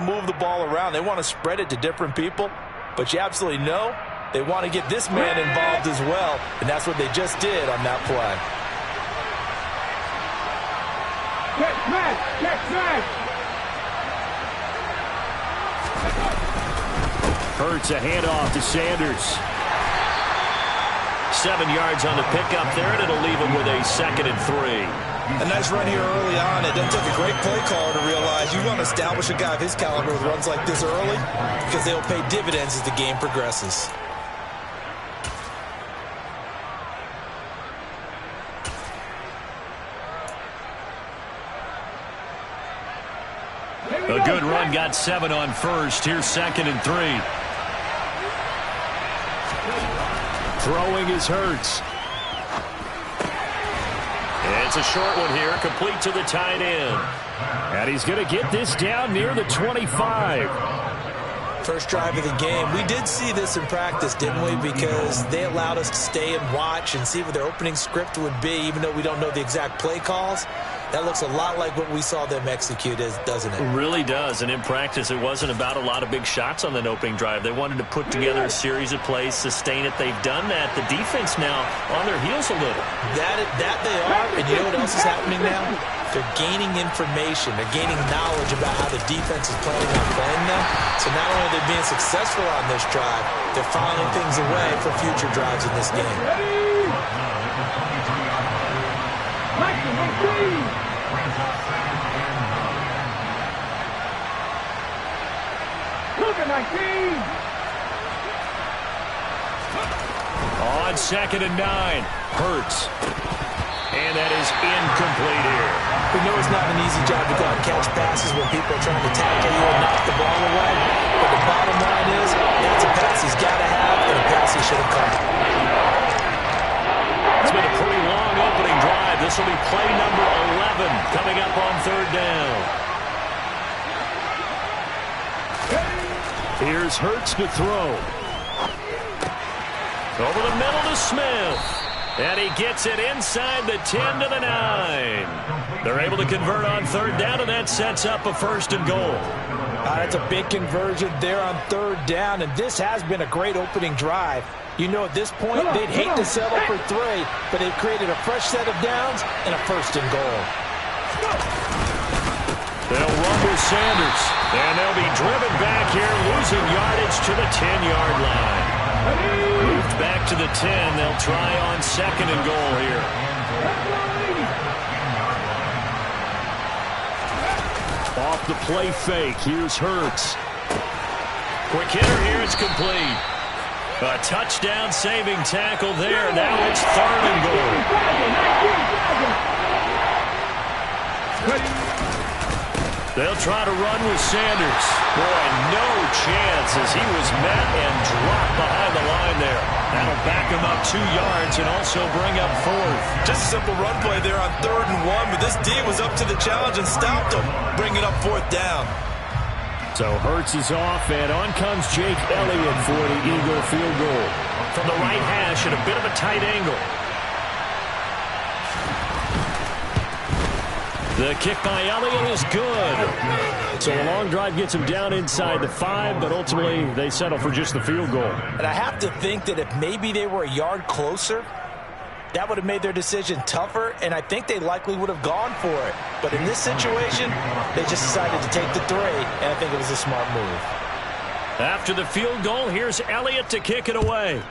move the ball around. They want to spread it to different people. But you absolutely know they want to get this man involved as well, and that's what they just did on that play. Hurts a handoff to Sanders. 7 yards on the pickup there, and it'll leave him with a 2nd and 3. A nice run here early on. It then took a great play caller to realize you want to establish a guy of his caliber with runs like this early because they'll pay dividends as the game progresses. A good run, got 7 on first. Here's 2nd and 3. Throwing is Hurts. It's a short one here, complete to the tight end. And he's going to get this down near the 25. First drive of the game. We did see this in practice, didn't we? Because they allowed us to stay and watch and see what their opening script would be, even though we don't know the exact play calls. That looks a lot like what we saw them execute, doesn't it? It really does. And in practice, it wasn't about a lot of big shots on that opening drive. They wanted to put together a series of plays, sustain it. They've done that. The defense now on their heels a little. That they are. And you know what else is happening now? They're gaining information. They're gaining knowledge about how the defense is planning on playing them. So not only are they being successful on this drive, they're filing things away for future drives in this game. On 2nd and 9, Hurts. And that is incomplete here. We know it's not an easy job to go out and catch passes when people are trying to tackle you and knock the ball away. But the bottom line is, that's a pass he's got to have and a pass he should have caught. It's been a pretty long opening drive. This will be play number 11 coming up on 3rd down. Here's Hurts to throw. Over the middle to Smith. And he gets it inside the 10 to the 9. They're able to convert on 3rd down, and that sets up a 1st and goal. That's a big conversion there on 3rd down, and this has been a great opening drive. You know, at this point, they'd hate to settle for 3, but they've created a fresh set of downs and a 1st and goal. They'll run with Sanders, and they'll be driven back here, losing yardage to the 10-yard line. Moved back to the 10. They'll try on 2nd and goal here. Off the play fake. Here's Hurts. Quick hitter here. It's complete. A touchdown saving tackle there. Now it's 3rd and goal. They'll try to run with Sanders. Boy, no chance as he was met and dropped behind the line there. That'll back him up 2 yards and also bring up 4th. Just a simple run play there on 3rd and 1, but this D was up to the challenge and stopped him, bringing up 4th down. So Hurts is off, and on comes Jake Elliott for the Eagle field goal. From the right hash at a bit of a tight angle. The kick by Elliott is good. So a long drive gets him down inside the 5, but ultimately they settle for just the field goal. And I have to think that if maybe they were a yard closer, that would have made their decision tougher, and I think they likely would have gone for it. But in this situation, they just decided to take the 3, and I think it was a smart move. After the field goal, here's Elliott to kick it away.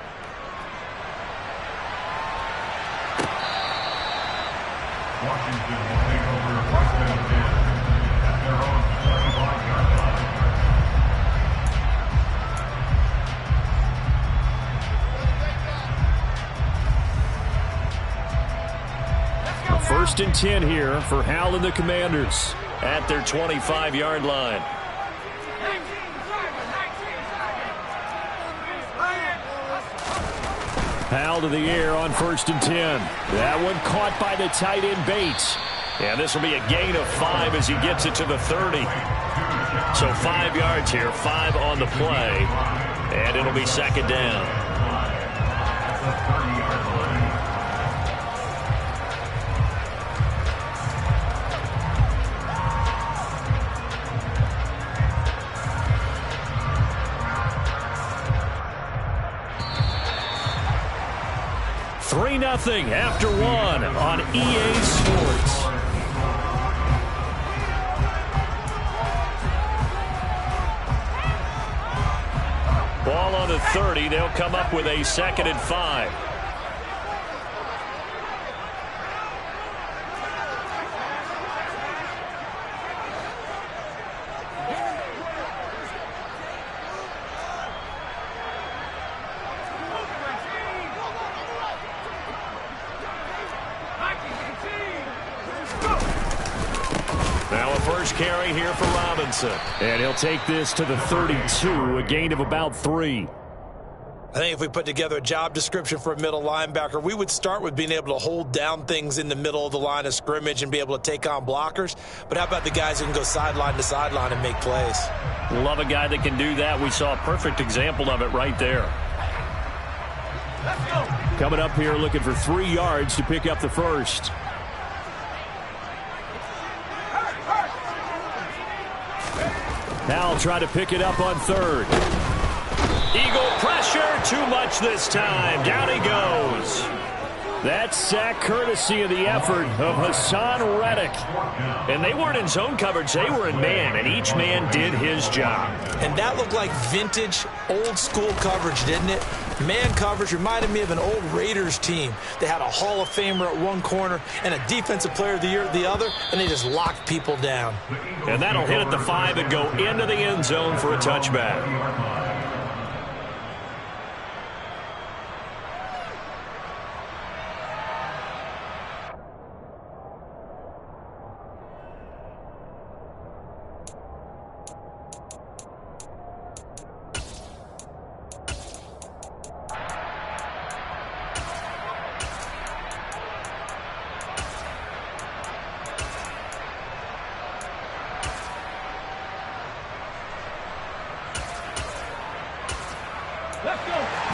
Washington will take over Washington at their own 35 yard line. First and 10 here for Hal and the Commanders at their 25-yard line. Hal to the air on 1st and 10. That one caught by the tight end Bates. And this will be a gain of 5 as he gets it to the 30. So 5 yards here, 5 on the play. And it'll be 2nd down. 3-0 after one on EA Sports. Ball on the 30. They'll come up with a 2nd and 5. Carry here for Robinson. And he'll take this to the 32, a gain of about 3. I think if we put together a job description for a middle linebacker, we would start with being able to hold down things in the middle of the line of scrimmage and be able to take on blockers. But how about the guys who can go sideline to sideline and make plays? Love a guy that can do that. We saw a perfect example of it right there. Let's go. Coming up here looking for 3 yards to pick up the first. Now try to pick it up on 3rd. Eagle pressure, too much this time. Down he goes. That sack courtesy of the effort of Hassan Reddick. And they weren't in zone coverage, they were in man, and each man did his job. And that looked like vintage, old-school coverage, didn't it? Man coverage reminded me of an old Raiders team. They had a Hall of Famer at one corner and a Defensive Player of the Year at the other, and they just locked people down. And that'll hit at the 5 and go into the end zone for a touchback.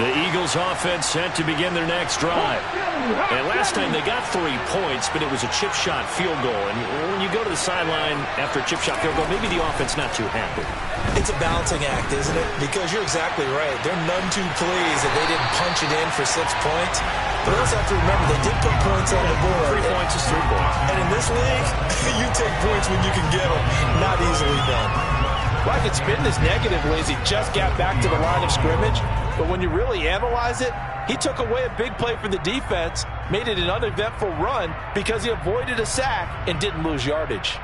The Eagles offense set to begin their next drive. And last time they got 3 points, but it was a chip shot field goal. And when you go to the sideline after a chip shot field goal, maybe the offense not too happy. It's a balancing act, isn't it? Because you're exactly right. They're none too pleased that they didn't punch it in for 6 points. But also have to remember, they did put points on the board. 3 points is 3 points. And in this league, you take points when you can get them. Not easily done. Well, I could spin this negatively as he just got back to the line of scrimmage. But when you really analyze it, he took away a big play for the defense, made it an uneventful run because he avoided a sack and didn't lose yardage.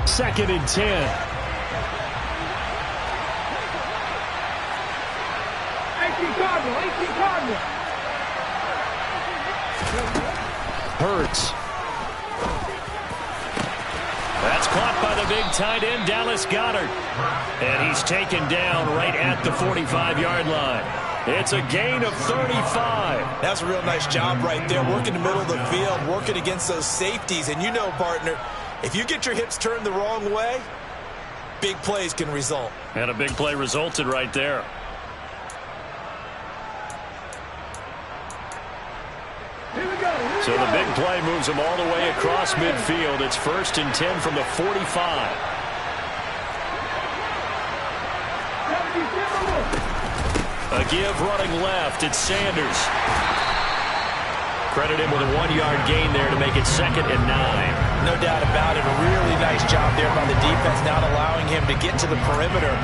Second and 10. Hurts. That's caught by the big tight end, Dallas Goedert. And he's taken down right at the 45-yard line. It's a gain of 35. That's a real nice job right there, working the middle of the field, working against those safeties. And you know, partner, if you get your hips turned the wrong way, big plays can result. And a big play resulted right there. So the big play moves them all the way across midfield. It's 1st and 10 from the 45. A give running left. It's Sanders. Credit him with a 1-yard gain there to make it 2nd and 9. No doubt about it. A really nice job there by the defense, not allowing him to get to the perimeter.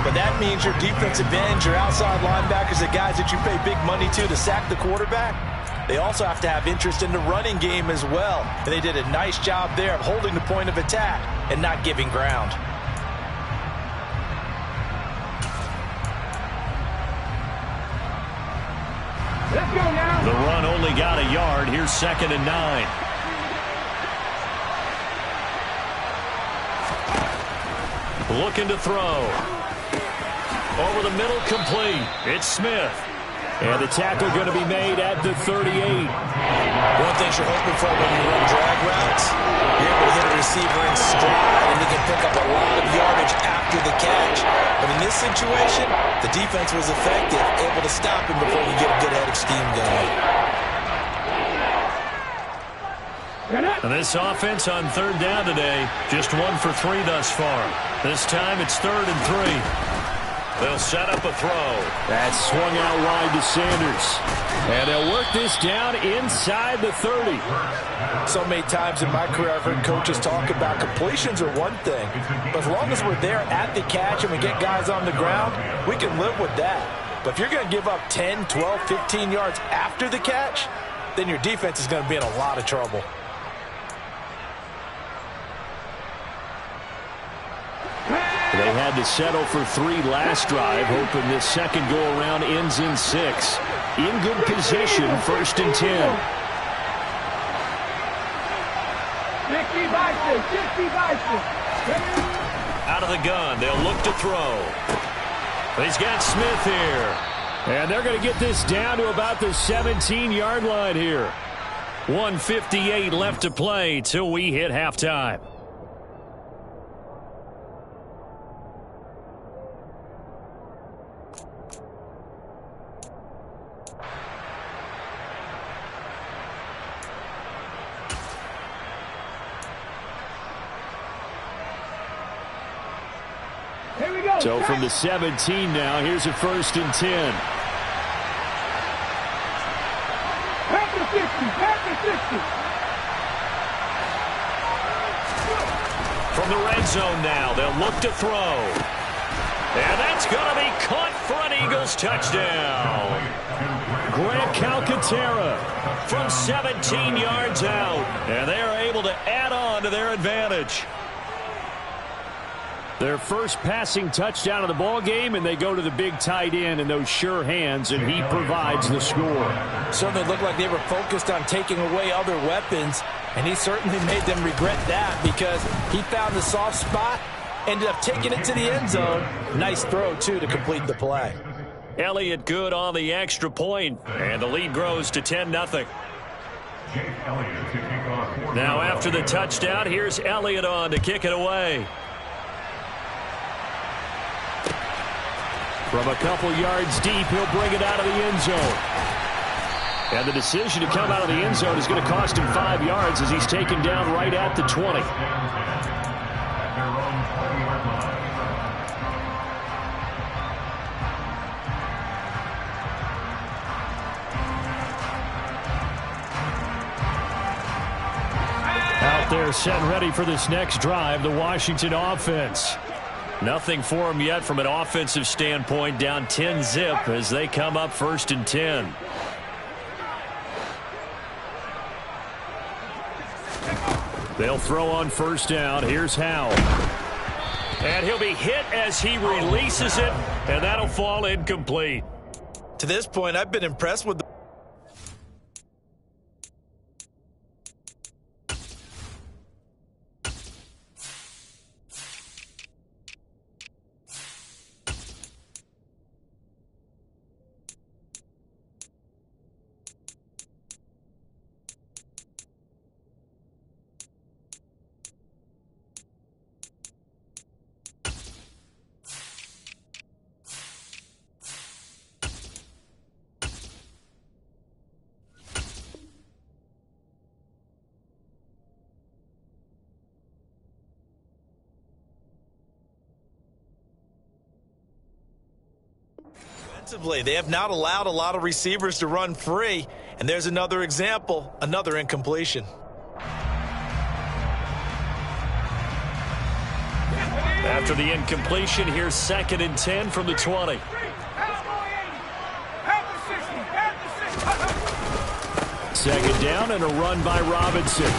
But that means your defensive ends, your outside linebackers, the guys that you pay big money to sack the quarterback, they also have to have interest in the running game as well. And they did a nice job there of holding the point of attack and not giving ground. Let's go now. The run only got a yard. Here's 2nd and 9. Looking to throw. Over the middle, complete. It's Smith. And the tackle going to be made at the 38. One thing you're hoping for when you run drag routes, you're able to hit a receiver in stride, and he can pick up a lot of yardage after the catch. But in this situation, the defense was effective, able to stop him before he get a good head of steam going. And this offense on third down today, just 1 for 3 thus far. This time it's 3rd and 3. They'll set up a throw. That's swung out wide to Sanders. And they'll work this down inside the 30. So many times in my career, I've heard coaches talk about completions are one thing. But as long as we're there at the catch and we get guys on the ground, we can live with that. But if you're going to give up 10, 12, 15 yards after the catch, then your defense is going to be in a lot of trouble. They had to settle for 3 last drive, hoping this second go-around ends in 6. In good position, 1st and 10. Out of the gun, they'll look to throw. He's got Smith here. And they're going to get this down to about the 17-yard line here. 1:58 left to play till we hit halftime. So from the 17 now, here's a 1st and 10. From the red zone now, they'll look to throw. And that's going to be caught for an Eagles touchdown. Grant Calcaterra from 17 yards out. And they are able to add on to their advantage. Their first passing touchdown of the ball game, and they go to the big tight end in those sure hands, and he provides the score. Certainly looked like they were focused on taking away other weapons, and he certainly made them regret that because he found the soft spot, ended up taking it to the end zone. Nice throw, too, to complete the play. Elliott good on the extra point, and the lead grows to 10-0. Now after the touchdown, here's Elliott on to kick it away. From a couple yards deep, he'll bring it out of the end zone. And the decision to come out of the end zone is going to cost him 5 yards as he's taken down right at the 20. Out there set and ready for this next drive, the Washington offense. Nothing for them yet from an offensive standpoint, down 10-zip as they come up 1st and 10. They'll throw on 1st down. Here's Howe. And he'll be hit as he releases it, and that'll fall incomplete. To this point, I've been impressed with the they have not allowed a lot of receivers to run free, and there's another example, another incompletion. After the incompletion, here's 2nd and 10 from the 20. Second down and a run by Robinson.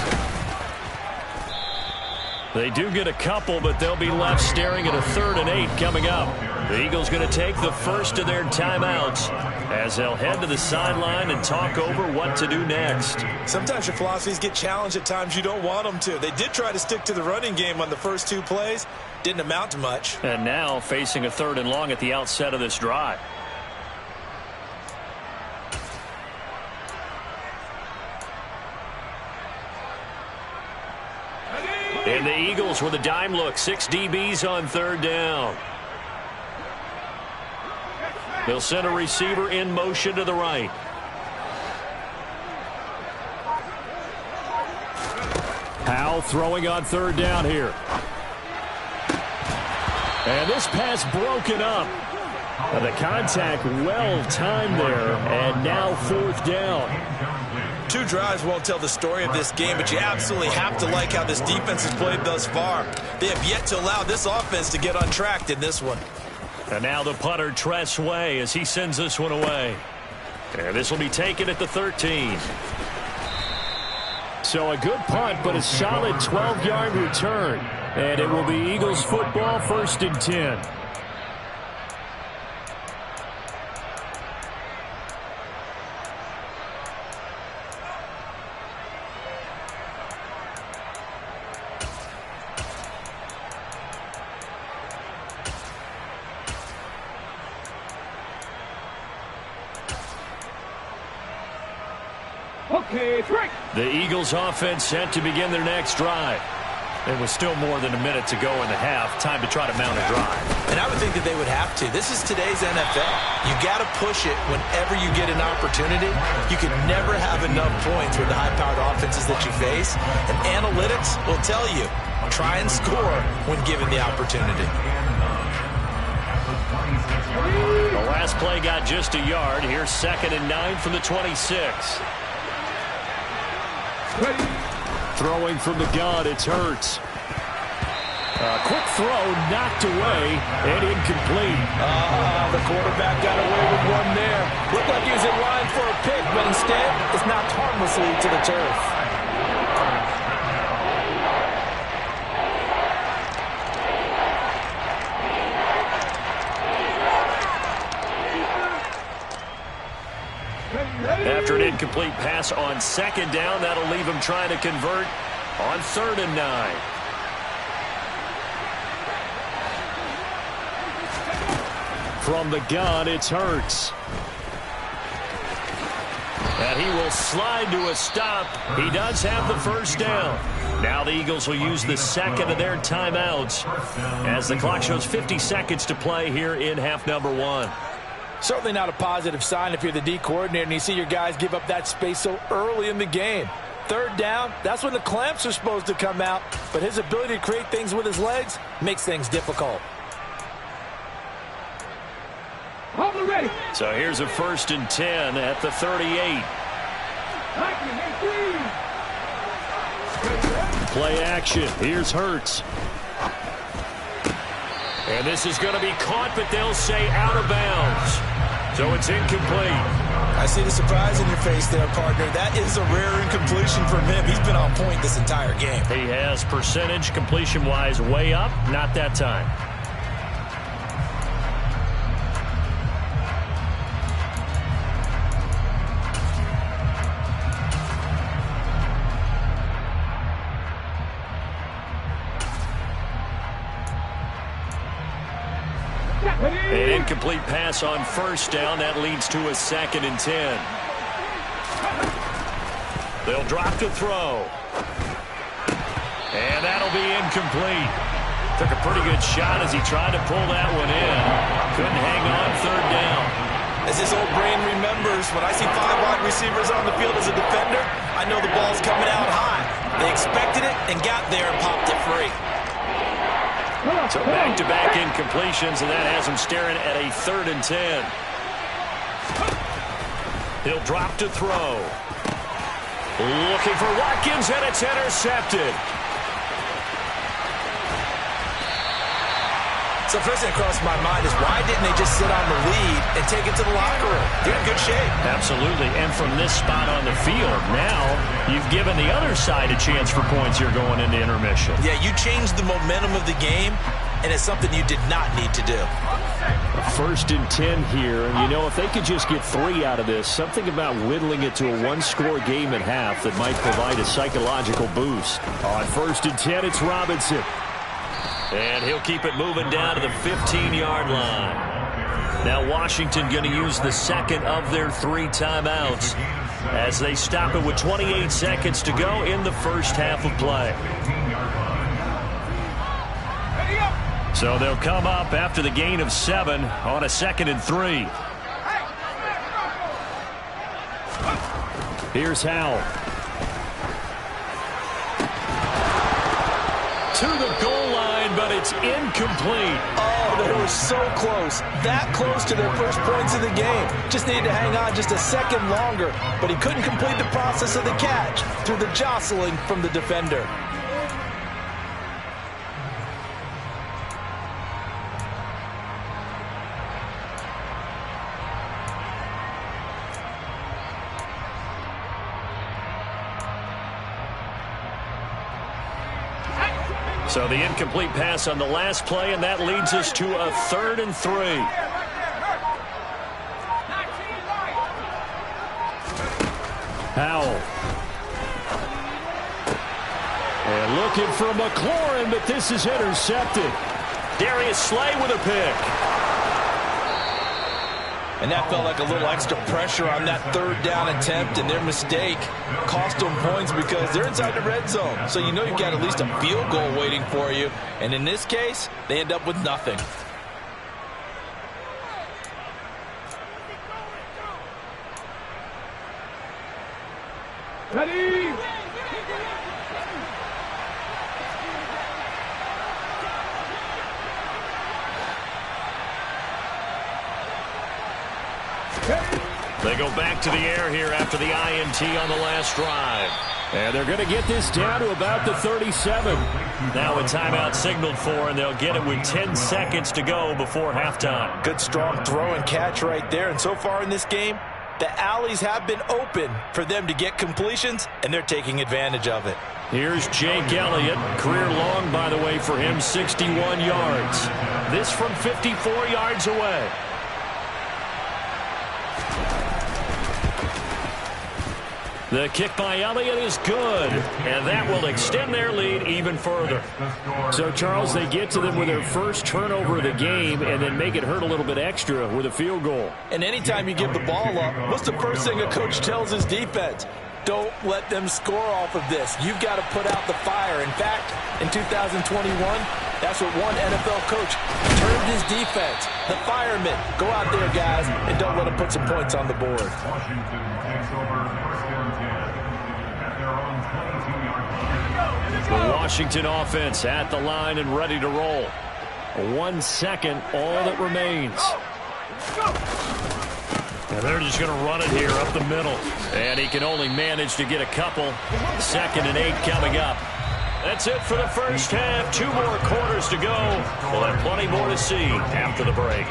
They do get a couple, but they'll be left staring at a 3rd and 8 coming up. The Eagles going to take the first of their timeouts as they'll head to the sideline and talk over what to do next. Sometimes your philosophies get challenged at times you don't want them to. They did try to stick to the running game on the first 2 plays. Didn't amount to much. And now facing a 3rd and long at the outset of this drive. And the Eagles with a dime look. 6 DBs on 3rd down. They'll send a receiver in motion to the right. Howell throwing on third down here. And this pass broken up. The contact well timed there, and now fourth down. 2 drives won't tell the story of this game, but you absolutely have to like how this defense has played thus far. They have yet to allow this offense to get untracked in this one. And now the punter, Tress Way, as he sends this one away. And this will be taken at the 13. So a good punt, but a solid 12-yard return. And it will be Eagles football, 1st and 10. The Eagles offense set to begin their next drive. There was still more than a minute to go in the half. Time to try to mount a drive. And I would think that they would have to. This is today's NFL. You got to push it whenever you get an opportunity. You can never have enough points with the high-powered offenses that you face. And analytics will tell you, try and score when given the opportunity. The last play got just a yard. Here's 2nd and 9 from the 26. Throwing from the gun, it's Hurts. A quick throw knocked away and incomplete. The quarterback got away with one there. Looked like he was in line for a pick, but instead it's knocked harmlessly to the turf. After an incomplete pass on 2nd down, that'll leave him trying to convert on 3rd and 9. From the gun, it's Hurts. And he will slide to a stop. He does have the 1st down. Now the Eagles will use the 2nd of their timeouts as the clock shows 50 seconds to play here in half number 1. Certainly not a positive sign if you're the D coordinator and you see your guys give up that space so early in the game. 3rd down, that's when the clamps are supposed to come out, but his ability to create things with his legs makes things difficult. So here's a 1st and 10 at the 38. Play action. Here's Hurts. And this is going to be caught, but they'll say out of bounds. So it's incomplete. I see the surprise in your face there, partner. That is a rare incompletion from him. He's been on point this entire game. He has percentage completion-wise way up. Not that time. An incomplete pass on 1st down. That leads to a 2nd and 10. They'll drop to throw. And that'll be incomplete. Took a pretty good shot as he tried to pull that one in. Couldn't hang on 3rd down. As his old brain remembers, when I see 5 wide receivers on the field as a defender, I know the ball's coming out high. They expected it and got there and popped it free. So back-to-back incompletions, and that has him staring at a 3rd and 10. He'll drop to throw. Looking for Watkins, and it's intercepted. So first thing that crossed my mind is why didn't they just sit on the lead and take it to the locker room? They're in good shape. Absolutely, and from this spot on the field, now you've given the other side a chance for points here going into intermission. Yeah, you changed the momentum of the game, and it's something you did not need to do. 1st and 10 here, and you know, if they could just get 3 out of this, something about whittling it to a 1-score game at half that might provide a psychological boost. On 1st and 10, it's Robinson. And he'll keep it moving down to the 15-yard line. Now Washington going to use the 2nd of their 3 timeouts as they stop it with 28 seconds to go in the first half of play. So they'll come up after the gain of 7 on a 2nd and 3. Here's Howell. to the goal line, but it's incomplete. Oh, they were so close. That close to their first points of the game. Just needed to hang on just a second longer, but he couldn't complete the process of the catch through the jostling from the defender. So the incomplete pass on the last play, and that leads us to a 3rd and 3. Howell. And looking for McLaurin, but this is intercepted. Darius Slay with a pick. And that felt like a little extra pressure on that 3rd down attempt, and their mistake cost them points because they're inside the red zone. So you know you've got at least a field goal waiting for you. And in this case, they end up with nothing. Ready? They go back to the air here after the INT on the last drive. And they're going to get this down to about the 37. Now a timeout signaled for, and they'll get it with 10 seconds to go before halftime. Good strong throw and catch right there. And so far in this game, the alleys have been open for them to get completions, and they're taking advantage of it. Here's Jake Elliott. Career long, by the way, for him, 61 yards. This from 54 yards away. The kick by Elliott is good, and that will extend their lead even further. So, Charles, they get to them with their first turnover of the game and then make it hurt a little bit extra with a field goal. And anytime you give the ball up, what's the first thing a coach tells his defense? Don't let them score off of this. You've got to put out the fire. In fact, in 2021, that's what one NFL coach termed his defense. The firemen. Go out there, guys, and don't let them put some points on the board. Washington takes over 1st and 10 at their own 22-yard line. The Washington offense at the line and ready to roll. 1 second, all that remains. And they're just going to run it here up the middle. And he can only manage to get a couple. 2nd and 8 coming up. That's it for the first half. 2 more quarters to go. We'll have plenty more to see after the break.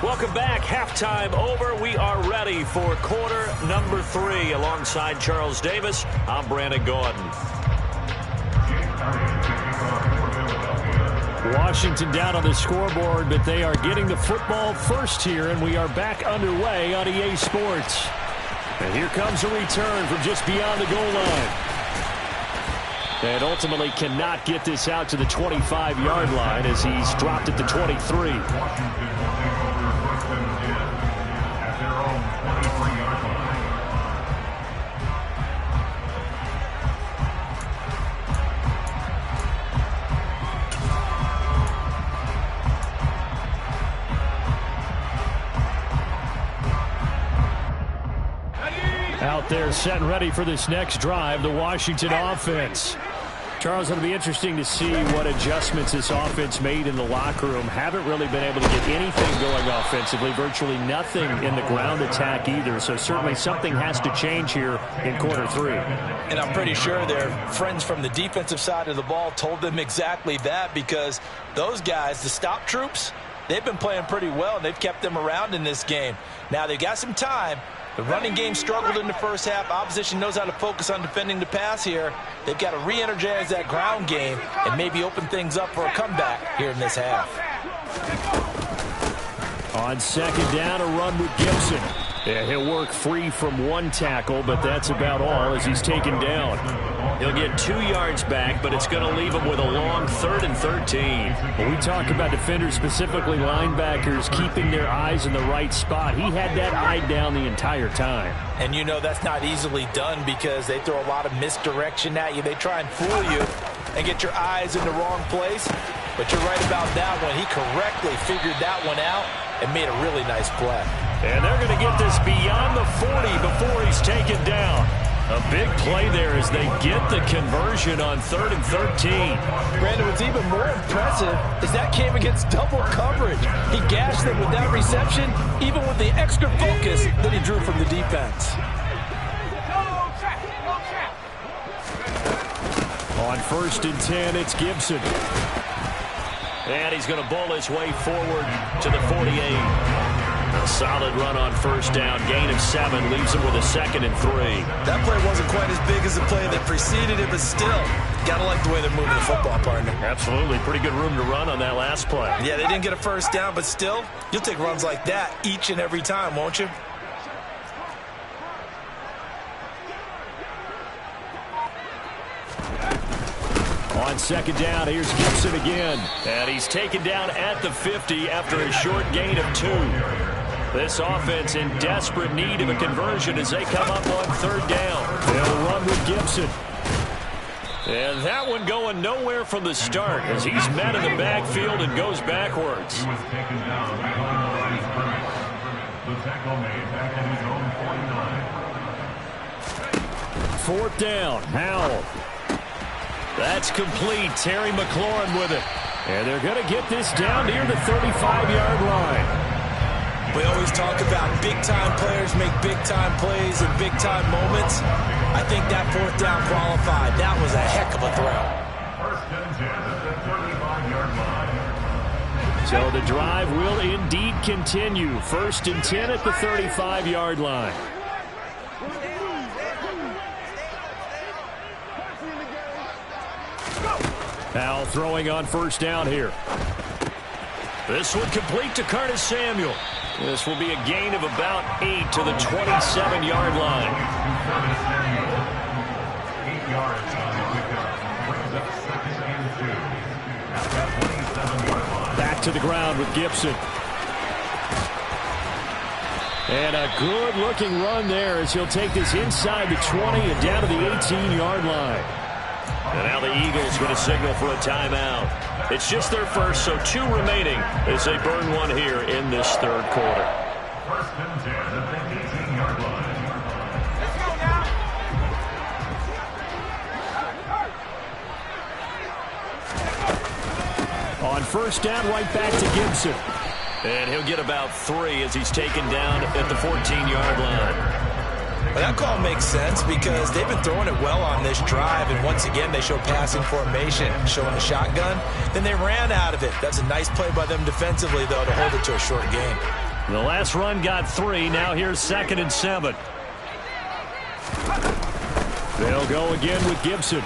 Welcome back. Halftime over. We are ready for quarter number 3. Alongside Charles Davis, I'm Brandon Gaudin. Washington down on the scoreboard, but they are getting the football first here, and we are back underway on EA Sports. And here comes a return from just beyond the goal line. And ultimately cannot get this out to the 25-yard line as he's dropped at the 23. Out there set and ready for this next drive, the Washington offense. Charles, it'll be interesting to see what adjustments this offense made in the locker room. Haven't really been able to get anything going offensively, virtually nothing in the ground attack either. So certainly something has to change here in quarter 3. And I'm pretty sure their friends from the defensive side of the ball told them exactly that, because those guys, the stop troops, they've been playing pretty well, and they've kept them around in this game. Now they've got some time. The running game struggled in the first half. Opposition knows how to focus on defending the pass here. They've got to re-energize that ground game and maybe open things up for a comeback here in this half. On 2nd down, a run with Gibson. Yeah, he'll work free from 1 tackle, but that's about all as he's taken down. He'll get 2 yards back, but it's going to leave him with a long 3rd and 13. When we talk about defenders, specifically linebackers, keeping their eyes in the right spot, he had that eye down the entire time. And you know that's not easily done because they throw a lot of misdirection at you. They try and fool you and get your eyes in the wrong place. But you're right about that one. He correctly figured that one out and made a really nice play. And they're going to get this beyond the 40 before he's taken down. A big play there as they get the conversion on 3rd and 13. Brandon, what's even more impressive is that came against double coverage. He gashed them with that reception, even with the extra focus that he drew from the defense. On 1st and 10, it's Gibson. And he's going to bowl his way forward to the 48. A solid run on 1st down. Gain of 7 leaves him with a 2nd and 3. That play wasn't quite as big as the play that preceded it, but still, got to like the way they're moving the football, partner. Absolutely. Pretty good room to run on that last play. Yeah, they didn't get a 1st down, but still, you'll take runs like that each and every time, won't you? On 2nd down, here's Gibson again. And he's taken down at the 50 after a short gain of 2. This offense in desperate need of a conversion as they come up on 3rd down. They'll run with Gibson. And that one going nowhere from the start as he's met in the backfield and goes backwards. He was taken down behind the line of scrimmage. The tackle made back at his own 49. 4th down, Howell. That's complete. Terry McLaurin with it. And they're going to get this down near the 35-yard line. We always talk about big-time players make big-time plays in big-time moments. I think that 4th down qualified. That was a heck of a throw. 1st and 10 at the 35-yard line. So the drive will indeed continue. 1st and 10 at the 35-yard line. Now throwing on 1st down here. This one complete to Curtis Samuel. This will be a gain of about 8 to the 27-yard line. 8 yards on the pickup. Brings up 2nd and 2. At that 27-yard line. Back to the ground with Gibson. And a good-looking run there as he'll take this inside the 20 and down to the 18-yard line. And now the Eagles going to signal for a timeout. It's just their first, so 2 remaining as they burn one here in this 3rd quarter. 1st and 10 at the 18-yard line. On 1st down, right back to Gibson. And he'll get about 3 as he's taken down at the 14-yard line. Well, that call makes sense because they've been throwing it well on this drive, and once again they show passing formation, showing the shotgun. Then they ran out of it. That's a nice play by them defensively, though, to hold it to a short gain. The last run got 3. Now here's 2nd and 7. They'll go again with Gibson.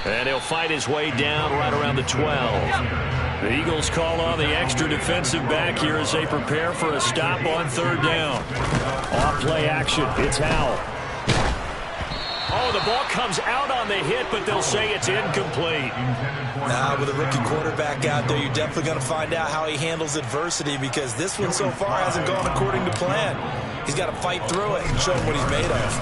And he'll fight his way down right around the 12. The Eagles call on the extra defensive back here as they prepare for a stop on 3rd down. Off play action. It's Howell. Oh, the ball comes out on the hit, but they'll say it's incomplete. Now, with a rookie quarterback out there, you're definitely going to find out how he handles adversity because this one so far hasn't gone according to plan. He's got to fight through it and show him what he's made of.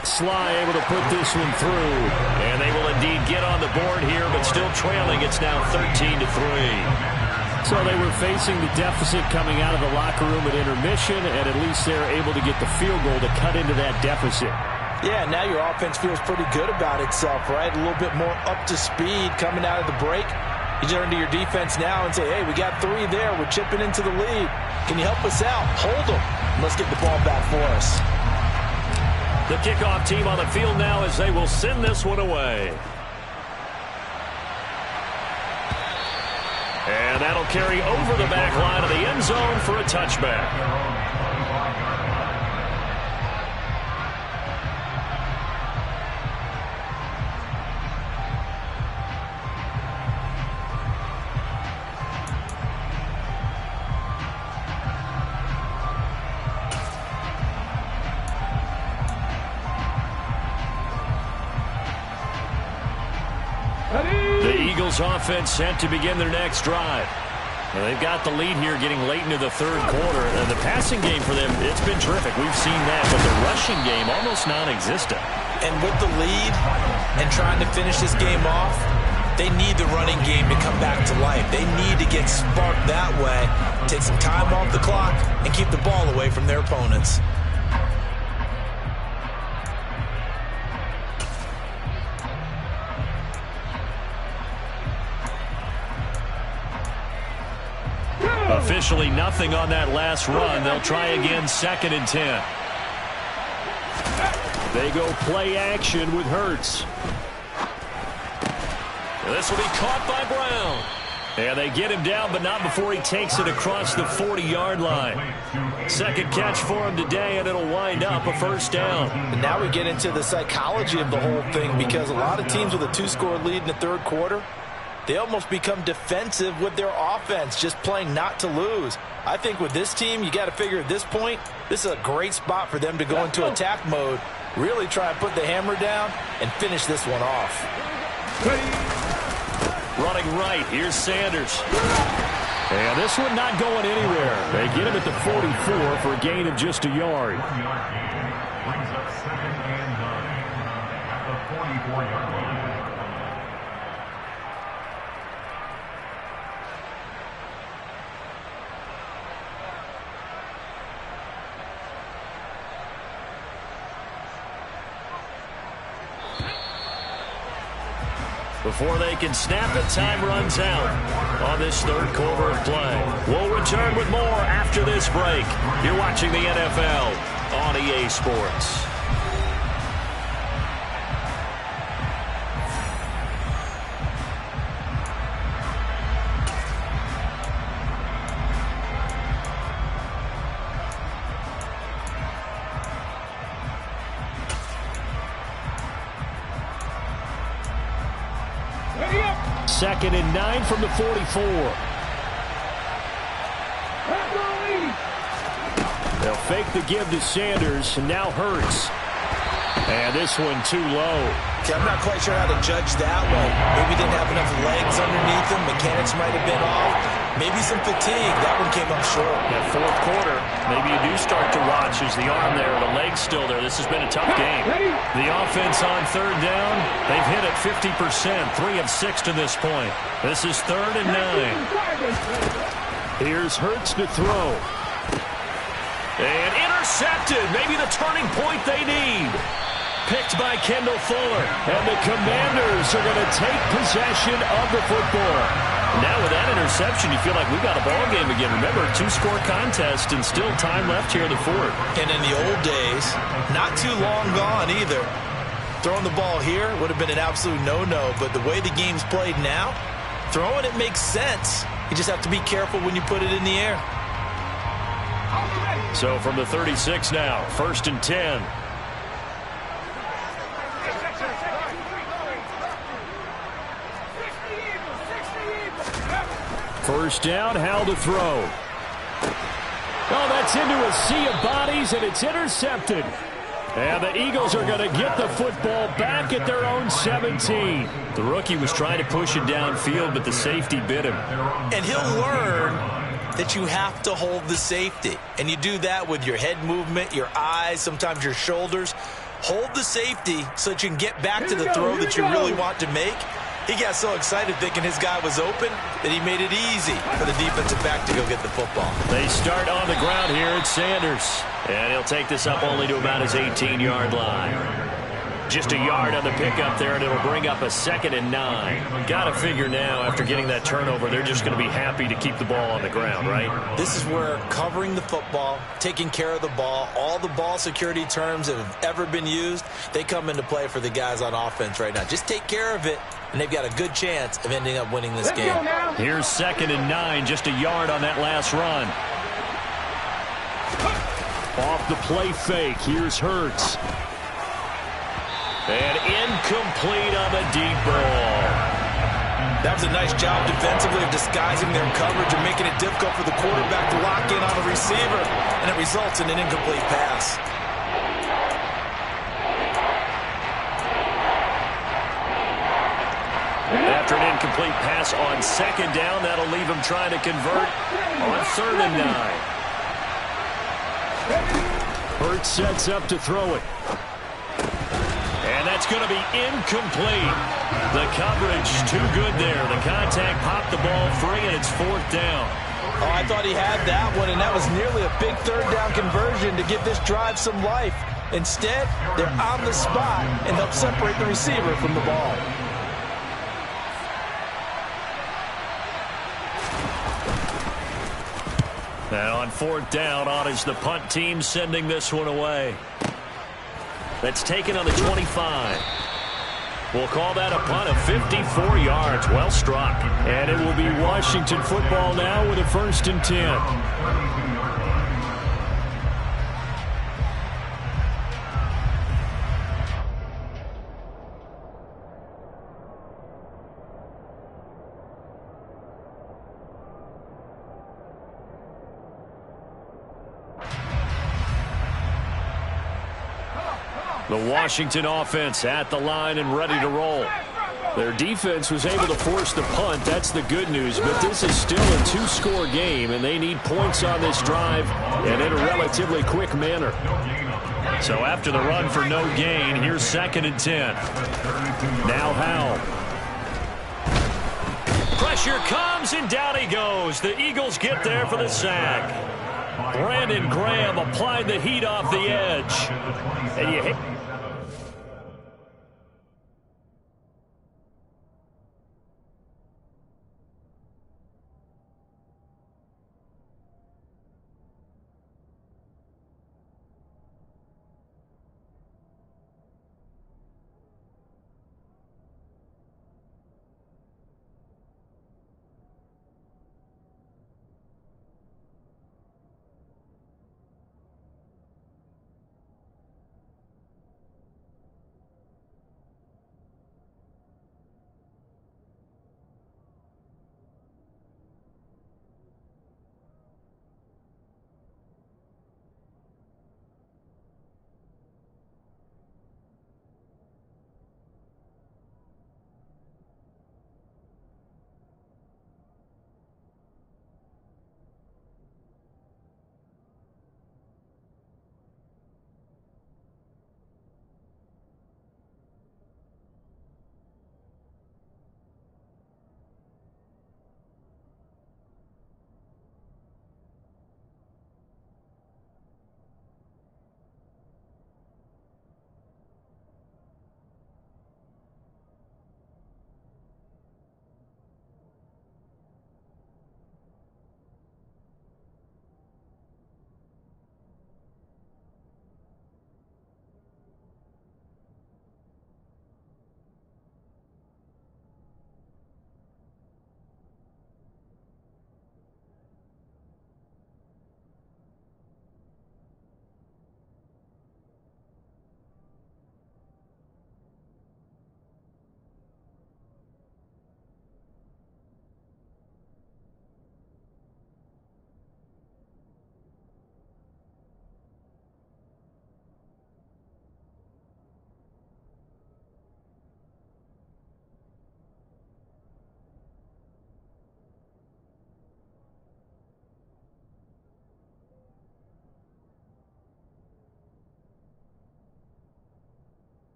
Sly able to put this one through. And they will indeed get on the board here, but still trailing. It's now 13-3. So they were facing the deficit coming out of the locker room at intermission, and at least they're able to get the field goal to cut into that deficit. Yeah, now your offense feels pretty good about itself, right? A little bit more up to speed coming out of the break. You turn to your defense now and say, hey, we got 3 there. We're chipping into the lead. Can you help us out? Hold them. Let's get the ball back for us. The kickoff team on the field now as they will send this one away. And that'll carry over the back line of the end zone for a touchback. The Eagles offense set to begin their next drive. Well, they've got the lead here getting late into the 3rd quarter. And the passing game for them, it's been terrific. We've seen that, but the rushing game almost non-existent. And with the lead and trying to finish this game off, They need the running game to come back to life. They need to get sparked that way, take some time off the clock, and keep the ball away from their opponents. Officially nothing on that last run. They'll try again, 2nd and 10. They go play action with Hurts. This will be caught by Brown. And they get him down, but not before he takes it across the 40-yard line. Second catch for him today, and it'll wind up a first down. And now we get into the psychology of the whole thing, because a lot of teams with a 2-score lead in the third quarter, they almost become defensive with their offense, just playing not to lose. I think with this team, you got to figure at this point, this is a great spot for them to go into attack mode, really try and put the hammer down and finish this one off. Running right, here's Sanders. And this one not going anywhere. They get him at the 44 for a gain of just a yard. Brings up 2nd and 9 at the 44-yard line. Before they can snap it, time runs out on this third quarter of play. We'll return with more after this break. You're watching the NFL on EA Sports. Second and 9 from the 44. They'll fake the give to Sanders, and now Hurts. And this one too low. Okay, I'm not quite sure how to judge that one. Maybe didn't have enough legs underneath him. Mechanics might have been off. Maybe some fatigue. That one came up short. That fourth quarter, maybe you do start to watch as the arm there, the leg's still there. This has been a tough game. The offense on third down, they've hit it 50%, 3 of 6 to this point. This is 3rd and 9. Here's Hurts to throw. And intercepted. Maybe the turning point they need. Picked by Kendall Fuller. And the Commanders are going to take possession of the football. Now with that interception, you feel like we've got a ball game again. Remember, 2-score contest and still time left here in the fourth. And in the old days, not too long gone either. Throwing the ball here would have been an absolute no-no, but the way the game's played now, throwing it makes sense. You just have to be careful when you put it in the air. So from the 36 now, 1st and 10. First down, Howell to throw. Oh, that's into a sea of bodies, and it's intercepted. And the Eagles are going to get the football back at their own 17. The rookie was trying to push it downfield, but the safety bit him. And he'll learn that you have to hold the safety. And you do that with your head movement, your eyes, sometimes your shoulders. Hold the safety so that you can get back to the throw that you really want to make. He got so excited thinking his guy was open that he made it easy for the defensive back to go get the football. They start on the ground here at Sanders. And he'll take this up only to about his 18-yard line. Just a yard on the pickup there, and it'll bring up a 2nd and 9. Got to figure now, after getting that turnover, they're just going to be happy to keep the ball on the ground, right? This is where covering the football, taking care of the ball, all the ball security terms that have ever been used, they come into play for the guys on offense right now. Just take care of it, and they've got a good chance of ending up winning this game. Here's 2nd and 9, just a yard on that last run. Off the play fake, here's Hurts. And incomplete on the deep ball. That was a nice job defensively of disguising their coverage and making it difficult for the quarterback to lock in on a receiver, and it results in an incomplete pass. After an incomplete pass on 2nd down, that'll leave him trying to convert on 3rd and 9. Hurts sets up to throw it. And that It's going to be incomplete. The coverage too good there. The contact popped the ball free, and it's 4th down. Oh, I thought he had that one, and that was nearly a big 3rd down conversion to give this drive some life. Instead, they're on the spot and help separate the receiver from the ball. And on 4th down, on is the punt team sending this one away. That's taken on the 25. We'll call that a punt of 54 yards. Well struck. And it will be Washington football now with a 1st and 10. The Washington offense at the line and ready to roll. Their defense was able to force the punt. That's the good news. But this is still a 2-score game, and they need points on this drive and in a relatively quick manner. So after the run for no gain, here's 2nd and 10. Now Howell. Pressure comes, and down he goes. The Eagles get there for the sack. Brandon Graham applied the heat off the edge. And you hit.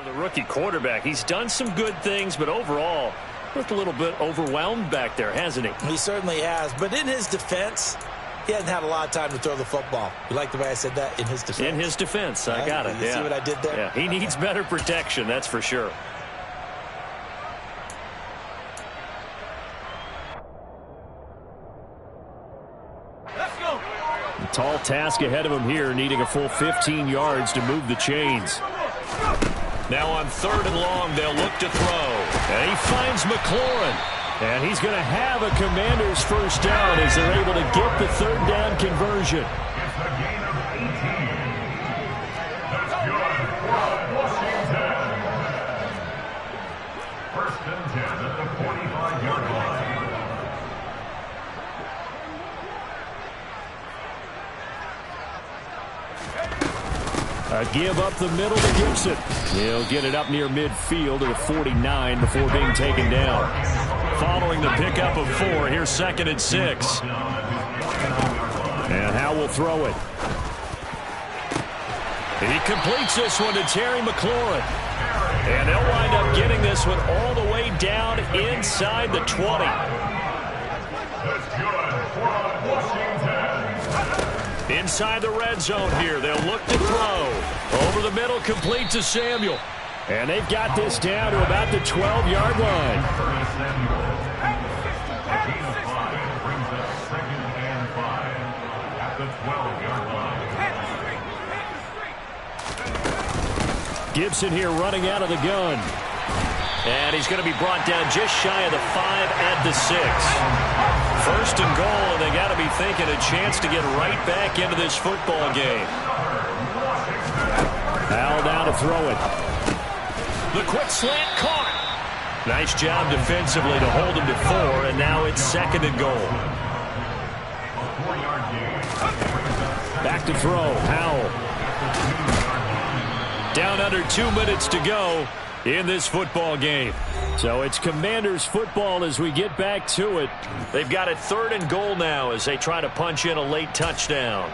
The rookie quarterback, he's done some good things, but overall, looked a little bit overwhelmed back there, hasn't he? He certainly has, but in his defense, he hasn't had a lot of time to throw the football. You like the way I said that? In his defense. In his defense, I got it. You see what I did there? Yeah, he needs better protection, that's for sure. Tall task ahead of him here, needing a full 15 yards to move the chains. Now on 3rd and long, they'll look to throw. And he finds McLaurin. And he's going to have a Commanders first down as they're able to get the 3rd down conversion. It's a gain of 18. That's good for Washington. 1st and 10 at the 45-yard line. A give up the middle to Gibson. He'll get it up near midfield to the 49 before being taken down. Following the pickup of 4, here's 2nd and 6. And Howe will throw it. He completes this one to Terry McLaurin. And they'll wind up getting this one all the way down inside the 20. That's good for Washington. Inside the red zone here, they'll look to throw. Over the middle, complete to Samuel. And they've got this down to about the 12-yard line. A gain of 5 brings us 2nd and 5 at the 12-yard line. Gibson here running out of the gun. And he's going to be brought down just shy of the 5 at the 6. 1st and goal, and they got to be thinking a chance to get right back into this football game. Howell down to throw it. The quick slant caught. Nice job defensively to hold him to 4, and now it's 2nd and goal. Back to throw, Howell. Down under 2 minutes to go in this football game. So it's Commanders football as we get back to it. They've got it 3rd and goal now as they try to punch in a late touchdown.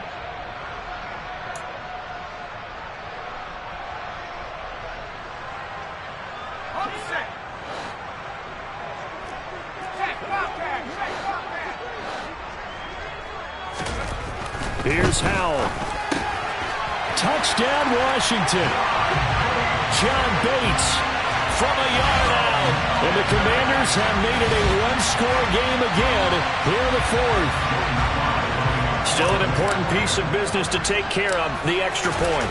Here's Howell. Touchdown, Washington. John Bates from a yard out. And the Commanders have made it a one-score game again here in the 4th. Still an important piece of business to take care of, the extra point.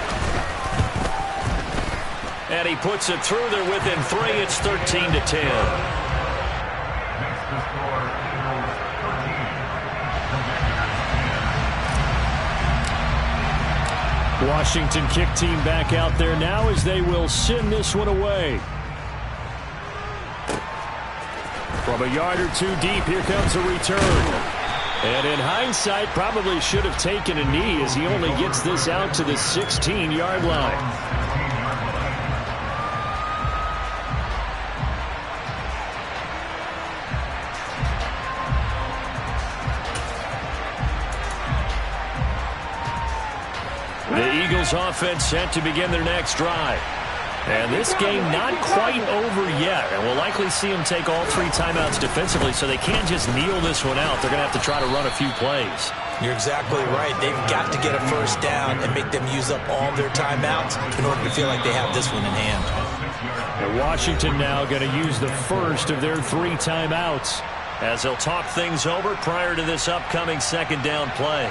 And he puts it through there within 3. It's 13-10. Next to score Eagles 13. Washington kick team back out there now as they will send this one away. From a yard or 2 deep, here comes a return. And in hindsight, probably should have taken a knee as he only gets this out to the 16-yard line. The Eagles offense set to begin their next drive. And this game not quite over yet. And we'll likely see them take all 3 timeouts defensively, so they can't just kneel this one out. They're going to have to try to run a few plays. You're exactly right. They've got to get a first down and make them use up all their timeouts in order to feel like they have this one in hand. And Washington now going to use the first of their 3 timeouts as they'll talk things over prior to this upcoming 2nd down play.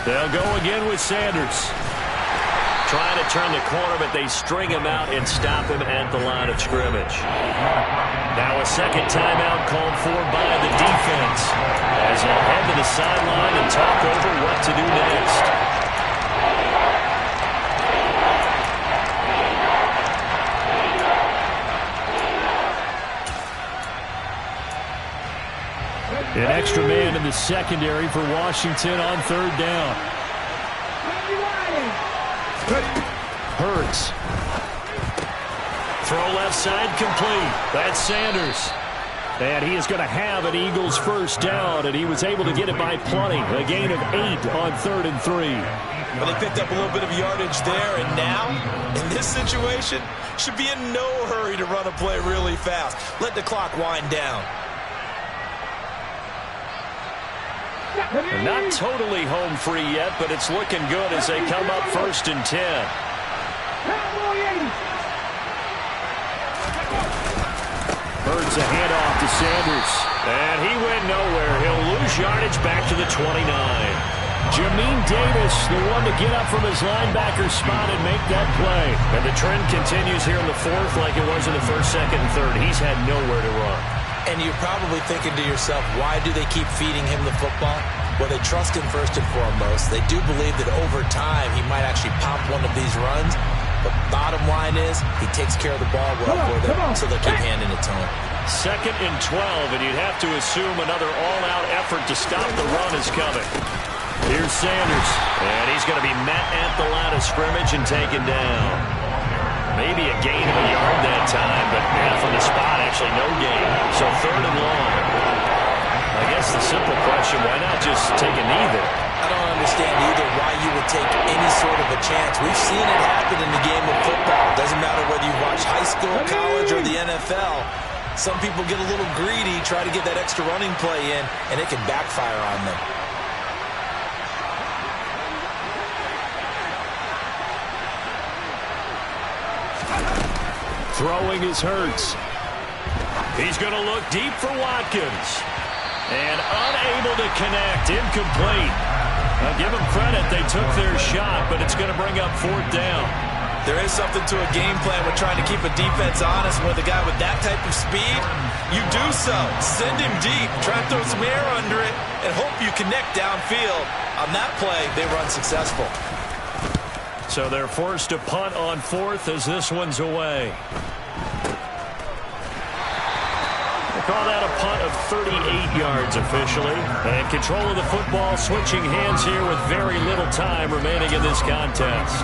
They'll go again with Sanders. Trying to turn the corner, but they string him out and stop him at the line of scrimmage. Now a 2nd timeout called for by the defense as they'll head to the sideline and talk over what to do next. An extra man in the secondary for Washington on 3rd down. Hurts. Throw left side complete. That's Sanders. And he is going to have an Eagles first down, and he was able to get it by plenty. A gain of 8 on 3rd and 3. Well, they picked up a little bit of yardage there, and now, in this situation, should be in no hurry to run a play really fast. Let the clock wind down. Not totally home free yet, but it's looking good as they come up 1st and 10. Birds a handoff to Sanders. And he went nowhere. He'll lose yardage back to the 29. Jamin Davis, the one to get up from his linebacker spot and make that play. And the trend continues here in the 4th like it was in the 1st, 2nd, and 3rd. He's had nowhere to run. And you're probably thinking to yourself, why do they keep feeding him the football? Well, they trust him first and foremost. They do believe that over time he might actually pop one of these runs. But bottom line is he takes care of the ball well for them, so they'll keep handing it to him. 2nd and 12, and you'd have to assume another all-out effort to stop the run is coming. Here's Sanders, and he's going to be met at the line of scrimmage and taken down. Maybe a gain of a yard that time, but from the spot, actually no gain. So 3rd and long. I guess the simple question, why not just take a knee there? I don't understand either why you would take any sort of a chance. We've seen it happen in the game of football. Doesn't matter whether you watch high school, college, or the NFL. Some people get a little greedy, try to get that extra running play in, and it can backfire on them. Throwing is Hurts. He's going to look deep for Watkins. And unable to connect. Incomplete. Now give them credit. They took their shot, but it's going to bring up 4th down. There is something to a game plan with trying to keep a defense honest. With a guy with that type of speed, you do so. Send him deep. Try to throw some air under it and hope you connect downfield. On that play, they were unsuccessful. So they're forced to punt on 4th as this one's away. They call that a punt of 38 yards officially. And control of the football switching hands here with very little time remaining in this contest.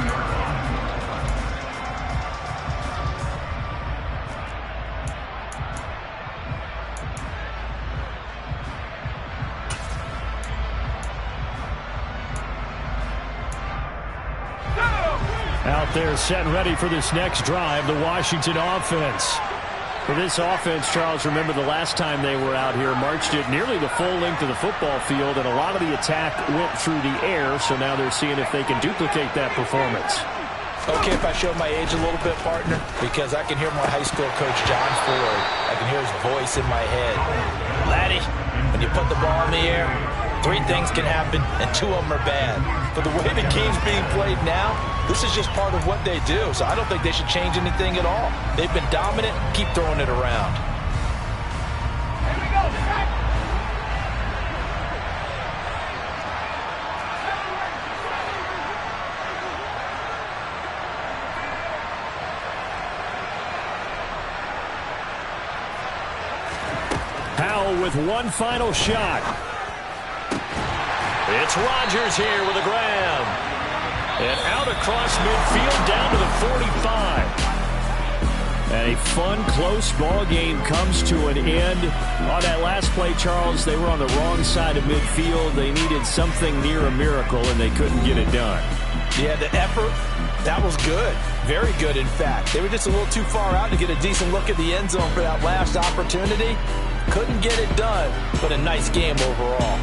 Out there set and ready for this next drive, the Washington offense. For this offense, Charles, remember the last time they were out here, marched it nearly the full length of the football field, and a lot of the attack went through the air, so now they're seeing if they can duplicate that performance. Okay, if I show my age a little bit, partner, because I can hear my high school coach, John Ford. I can hear his voice in my head. Laddie, when you put the ball in the air, 3 things can happen, and 2 of them are bad. But the way the game's being played now, this is just part of what they do. So I don't think they should change anything at all. They've been dominant. Keep throwing it around. Here we go. Powell with one final shot. It's Rodgers here with a grab. And out across midfield down to the 45. And a fun, close ball game comes to an end. On that last play, Charles, they were on the wrong side of midfield. They needed something near a miracle, and they couldn't get it done. Yeah, the effort, that was good. Very good, in fact. They were just a little too far out to get a decent look at the end zone for that last opportunity. Couldn't get it done, but a nice game overall.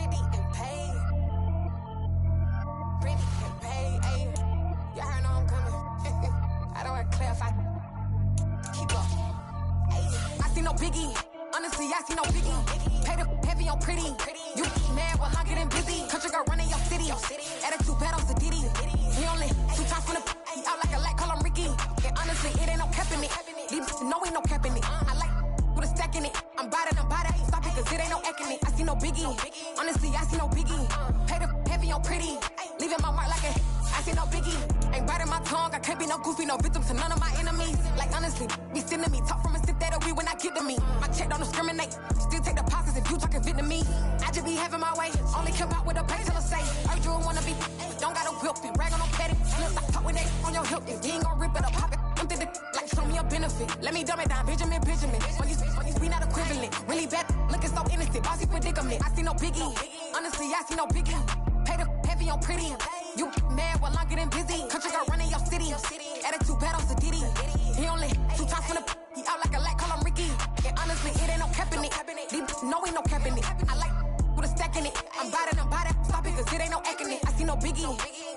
pretty and paid. Pretty and paid, ayy. Y'all heard know I'm coming. I don't want to clarify. Keep up. Ayy. I see no biggie. Honestly, I see no biggie. Pay the heavy on pretty. You mad while I'm getting busy. Country girl running your city. Attitude bad on the Diddy. He only 2 times from the he out like a light, call him Ricky. And honestly, it ain't no cap in it. These no ain't no cap in it. I like with a stack in it. I'm bad. Stop it, cause it ain't no eck in it. I see no biggie. Honestly, I see no biggie. Pay the heavy on pretty. Leaving my mark like a I see no biggie. Ain't biting my tongue. I can't be no goofy, no victim to none of my enemies. Like honestly, be sending me. Talk from a sip that we when I get to me. My check don't discriminate. Still take the pauses if you talking Vietnamese. I just be having my way. Only come out with a pay till I say. Heard you wanna be. Don't gotta whip it. Rag on no petty. Slip like talk with that on your hip. If you ain't gon' rip it up, pop it. I'm the like show me a benefit. Let me dumb it down. Benjamin. On these we not equivalent. Really bad. Looking so innocent. Bossy predicament. I see no biggie. Honestly, I see no biggie. Pay the heavy on pretty. You mad while I'm getting busy. Country girl running your city. Attitude bad on the Diddy. He only 2 times from the he out like a light, call him Ricky. And honestly, it ain't no cap in it. No ain't no cap in it. I like with a stack in it. I'm bad. Stop it, cause it ain't no eck in it. I see no biggie.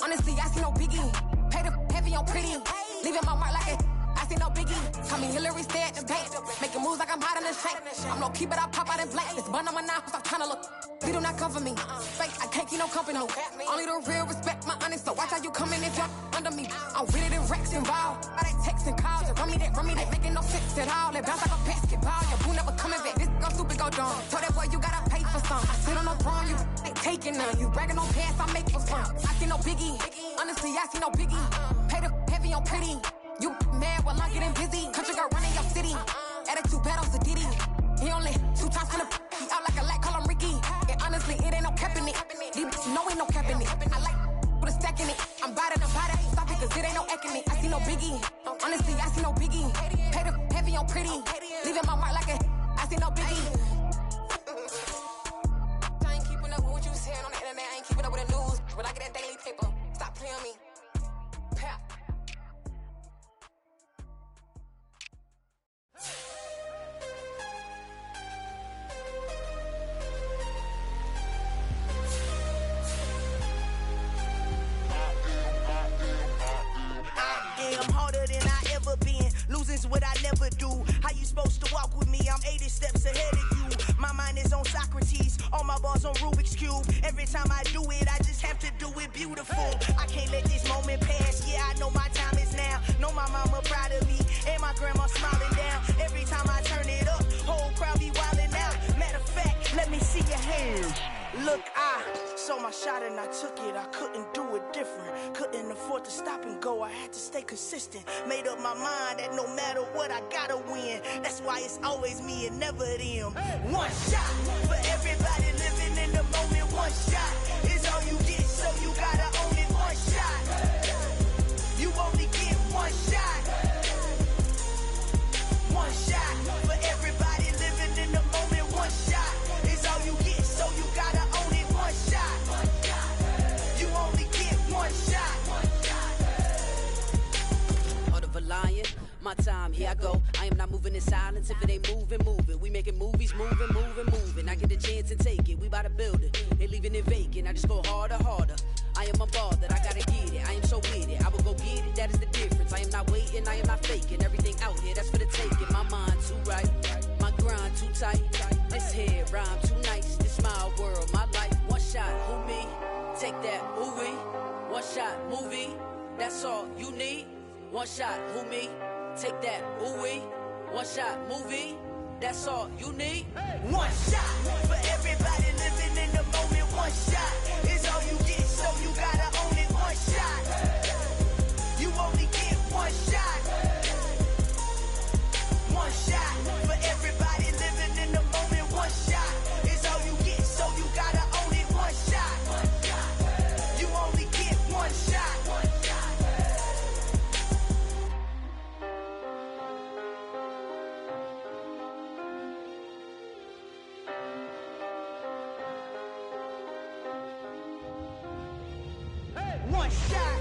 Honestly, I see no biggie. Pay the heavy on pretty. Leaving my mark like it. I see no biggie. Call me Hillary, stay at the bank. Making moves like I'm hot in the shank. I'm no keep it, I pop out in blank. This bun on my knife, stop trying to look. They do not come for me. Fake, I can't keep no company. Only the real respect my honest. So watch how you coming if you're under me. I'm with it in Rex involved. All they texts and calls. Run me that making no sense at all. They bounce like a basketball. Your boo never coming back. This go stupid, go dumb. Told that boy you gotta pay for some. I sit on the throne, you ain't taking none. You bragging on pants, I make for fun. I see no biggie. Honestly, I see no biggie. Pay the heavy on pretty. You mad while I'm getting busy. Country girl running your city. Attitude bad on the Diddy. He only 2 times from the he out like a light, call him Ricky. And honestly, it ain't no cap in it. No ain't no cap in it. I like with a stack in it. I'm bad. Stop it, cause it ain't no eck in it. I see no biggie. Honestly, I see no biggie. Pay the heavy on pretty. Leaving my mark like a I see no biggie. I ain't keeping up with what you saying on the internet. I ain't keeping up with the news. But I get that daily paper. Stop playing on me. Pap. I'm harder than I ever been. Losing's what I never do. How you supposed to walk with me? I'm 80 steps ahead of you. My mind is on Socrates. All my bars on Rubik's Cube. Every time I do it, I just have to do it beautiful. I can't let this moment pass. Yeah, I know my time is now. Know my mama proud of me. And my grandma smiling down. Every time I turn it up, whole crowd be wildin' out. Matter of fact, let me see your hands. Look, I saw my shot and I took it. I couldn't do it different. Couldn't afford to stop and go. I had to stay consistent. Made up my mind that no matter what, I gotta win. That's why it's always me and never them. One shot for everybody living in the moment. One shot is all you get, so you gotta own it. One shot. You only get one shot. One shot for everybody living in the moment. One shot is all you get, so you gotta own it. One shot. You only get one shot. Heart of a lion, my time, here I go. I am not moving in silence. If it ain't moving, moving. We making movies, moving. I get a chance and take it. We bout to build it. They leaving it vacant. I just go harder. I am a ball that I gotta get it. I am so with it. I will go get it. That is the difference. I am not waiting. I am not faking. Everything out here, that's for the taking. My mind too right. My grind too tight. This head rhyme too nice. This my world, my life. One shot, who me? Take that, who we? One shot, movie. That's all you need. One shot, who me? Take that, who we? One shot, movie. That's all you need. One shot for everybody living in the moment. One shot is all you get, so you gotta own it. One shot. You only get one shot. One shot for everybody living in the moment. One shot is all you get, so you gotta own it. One shot. You only get one shot. One shot.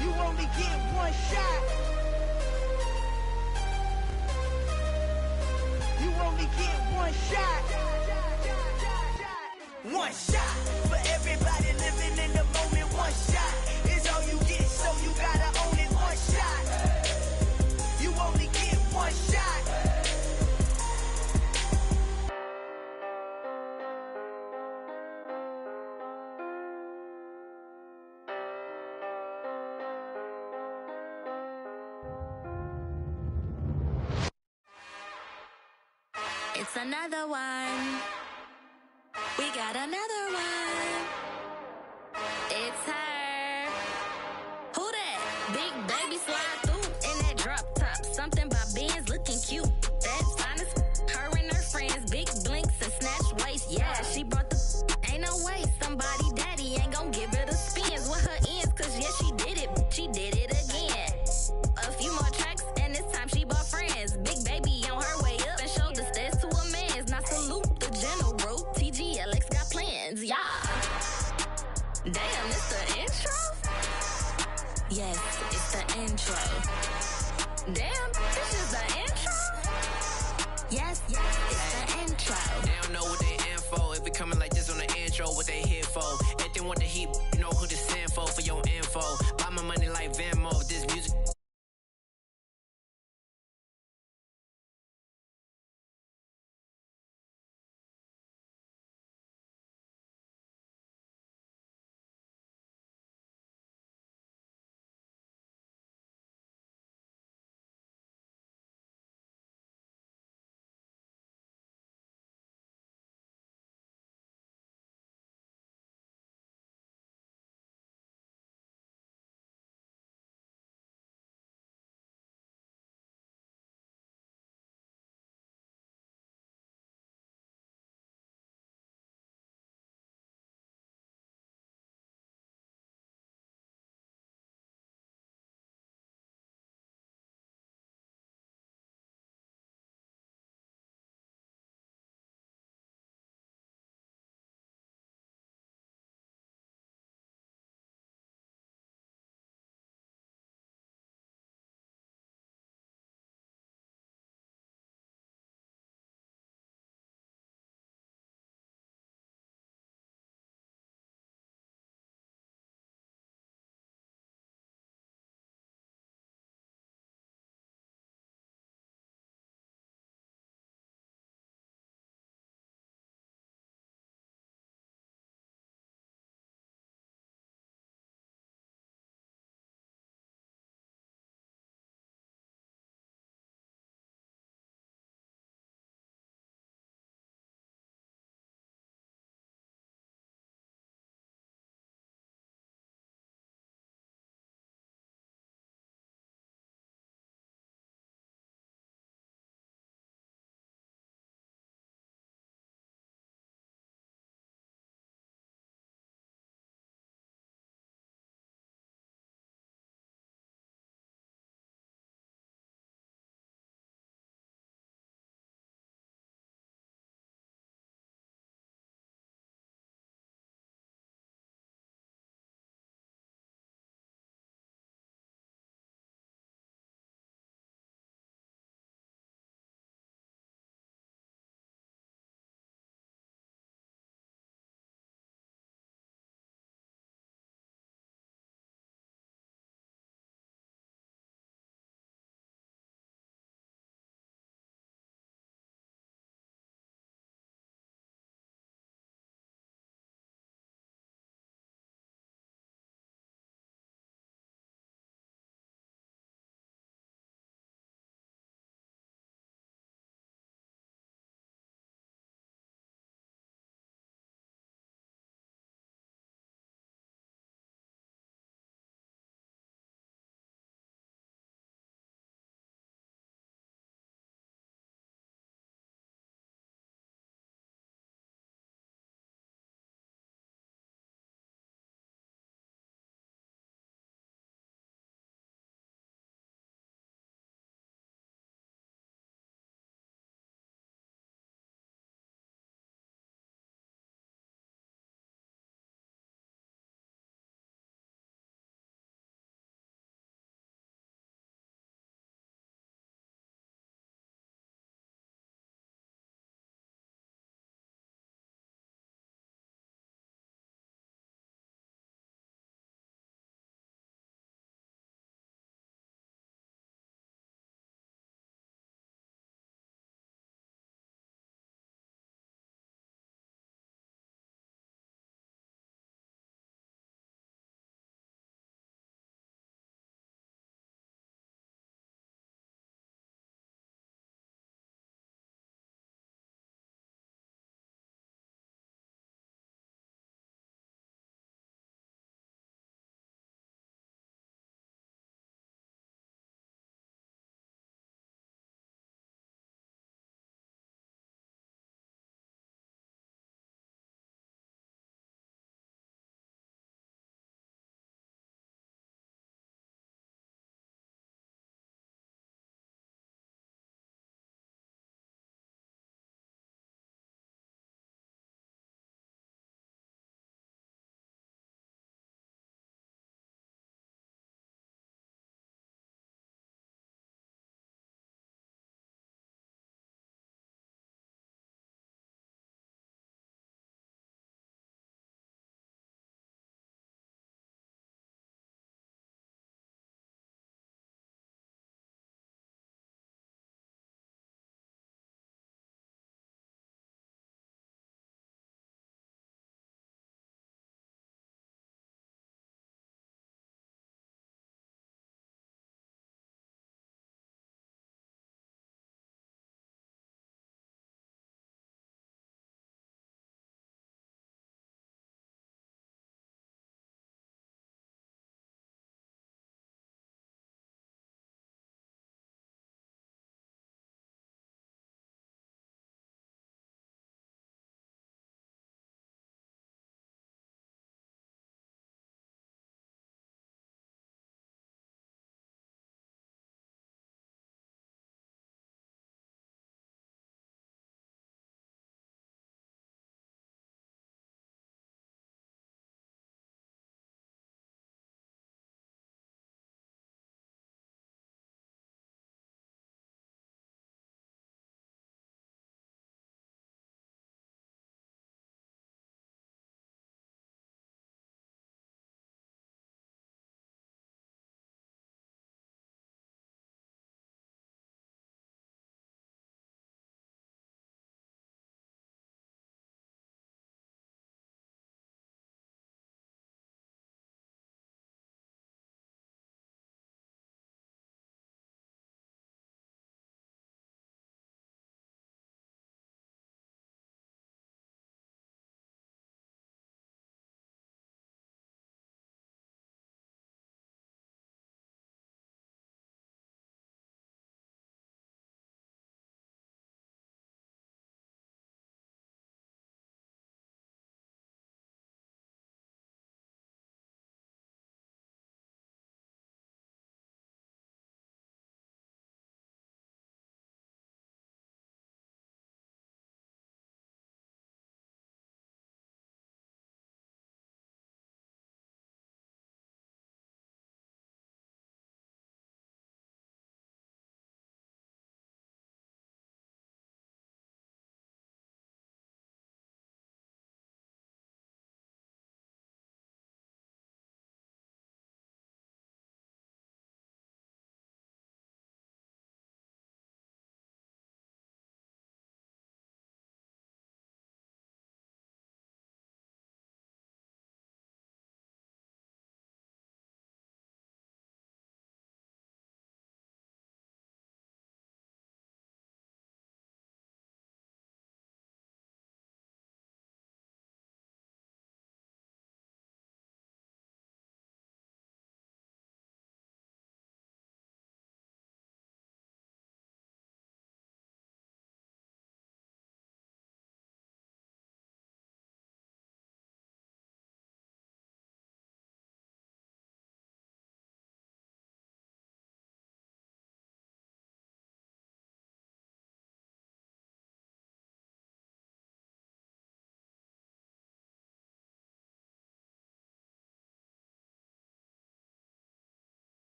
You only get one shot. You only get one shot. It's another one. We got another one. It's her. Who that? Big baby slide through in that drop top. Something by Benz looking cute. That's finest. Her and her friends, big blinks and snatch waist. Yeah, she brought the. Ain't no way somebody daddy ain't gon' give her the spins with her ends. Cause yeah, she did it. She did it again. A few more tracks and this time she bought friends. Big baby on her way up and showed the stairs to a man's. Now salute the general. TGLX got plans. Yeah. Damn, it's the intro? Yes, it's the intro. Damn, this is the intro? Yes, it's the intro. They don't know what they in for. If we coming like this on the intro, what they here for? If they want the heat, you know who to send for your info. Buy my money like Venmo. This music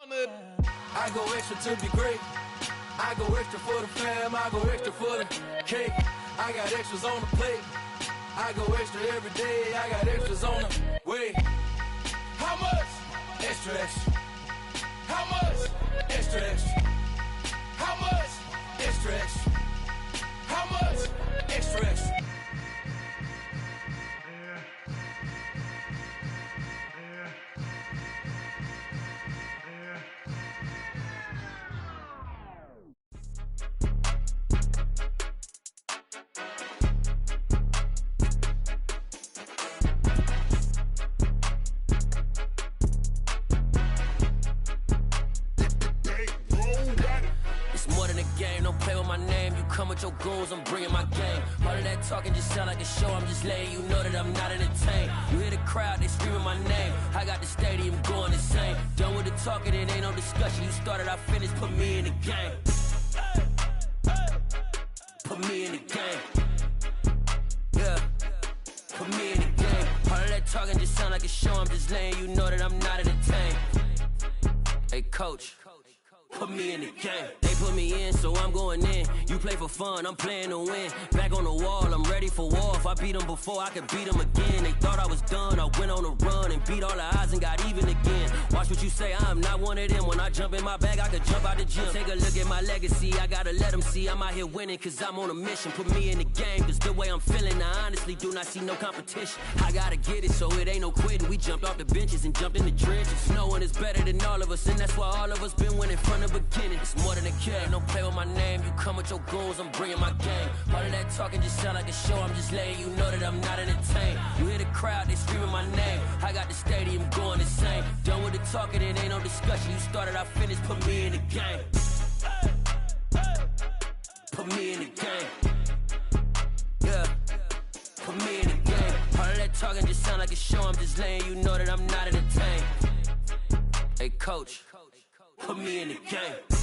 I go extra to be great. I go extra for the fam. I go extra for the cake. I got extras on the plate. I go extra every day. I got extras on the way. How much? Extra, extra. How much? Extra, extra. How much? Extra, extra. How much? Extra, extra. Come with your goons, I'm bringing my game. All of that talking just sound like a show. I'm just letting you know that I'm not entertained. You hear the crowd, they screaming my name. I got the stadium going insane. Done with the talking, it ain't no discussion. You started, I finished, put me in the game. Put me in the game. Yeah, put me in the game. All of that talking just sound like a show. I'm just letting you know that I'm not entertained. Hey, coach. Put me in the game. They put me in, so I'm going in. You play for fun, I'm playing to win. Back on the wall, I'm ready for war. If I beat them before, I could beat them again. They thought I was done, I went on a run and beat all the odds and got even again. Watch what you say, I'm not one of them. When I jump in my bag, I could jump out the gym. Take a look at my legacy, I gotta let them see I'm out here winning, cause I'm on a mission. Put me in the game, cause the way I'm feeling, I honestly do not see no competition. I gotta get it, so it ain't no quitting. We jumped off the benches and jumped in the trenches. No one is better than all of us, and that's why all of us been winning from the beginning. It's more than a game, don't play with my name. You come with your goons, I'm bringing my game. All of that talking just sound like a show. I'm just letting you know that I'm not entertained. You hear the crowd, they screaming my name. I got the stadium going insane. Done with the talking, it ain't no discussion. You started, I finished, put me in the game. Put me in the game. Yeah, put me in the game. All of that talking just sound like a show. I'm just letting you know that I'm not entertained. Hey, coach. Put me in the game.